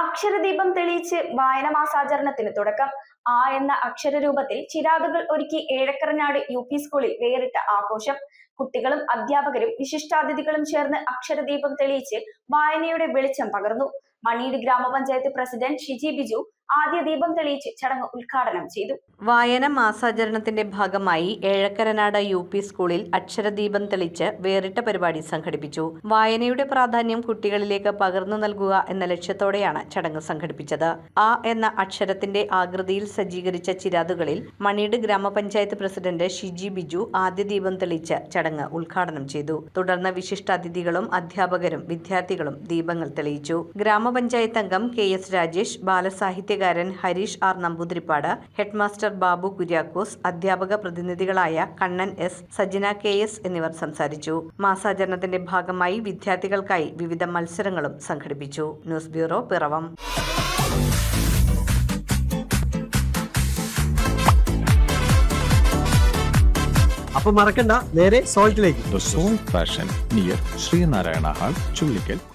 അക്ഷരദീപം തെളിയിച്ച് വായന മാസാചരണത്തിന് തുടക്കം. ആ എന്ന അക്ഷരരൂപത്തിൽ ചിരാതുകൾ ഒരുക്കി ഏഴക്കരനാട് UP സ്കൂളിൽ വേറിട്ട ആഘോഷം. കുട്ടികളും അധ്യാപകരും വിശിഷ്ടാതിഥികളും ചേർന്ന് അക്ഷരദീപം തെളിയിച്ച് വായനയുടെ വെളിച്ചം പകർന്നു. മണീട് ഗ്രാമപഞ്ചായത്ത് പ്രസിഡന്റ് ഷിജി ബിജു ആദ്യ ദീപം തെളിയിച്ച് ചടങ്ങ് ഉദ്ഘാടനം ചെയ്തു. വായന മാസാചരണത്തിന്റെ ഭാഗമായി ഏഴക്കരനാട് UP സ്കൂളിൽ അക്ഷരദീപം തെളിച്ച് വേറിട്ട പരിപാടി സംഘടിപ്പിച്ചു. വായനയുടെ പ്രാധാന്യം കുട്ടികളിലേക്ക് പകർന്നു നൽകുക എന്ന ലക്ഷ്യത്തോടെയാണ് ചടങ്ങ് സംഘടിപ്പിച്ചത്. ആ എന്ന അക്ഷരത്തിന്റെ ആകൃതിയിൽ സജ്ജീകരിച്ച ചിരാതുകളിൽ മണീട് ഗ്രാമപഞ്ചായത്ത് പ്രസിഡന്റ് ഷിജി ബിജു ആദ്യ ദീപം തെളിച്ച് ചടങ്ങ് ഉദ്ഘാടനം ചെയ്തു. തുടർന്ന് വിശിഷ്ടാതിഥികളും അധ്യാപകരും വിദ്യാർത്ഥികളും ദീപങ്ങൾ തെളിയിച്ചു. ഗ്രാമപഞ്ചായത്ത് അംഗം KS രാജേഷ്, ബാലസാഹിത്യകാരൻ ഹരീഷ് R നമ്പൂതിരിപ്പാട്, ഹെഡ്മാസ്റ്റർ ബാബു കുര്യാക്കോസ്, അധ്യാപക പ്രതിനിധികളായ കണ്ണൻ S, സജിന KS എന്നിവർ സംസാരിച്ചു. മാസാചരണത്തിന്റെ ഭാഗമായി വിദ്യാർത്ഥികൾക്കായി വിവിധ മത്സരങ്ങളും സംഘടിപ്പിച്ചു. News bureau, Piravom. അപ്പോൾ മറക്കണ്ട, നേരെ സോൾട്ടിലേക്ക്. The Salt Fashion near Srinarayana Hall, Chullikal.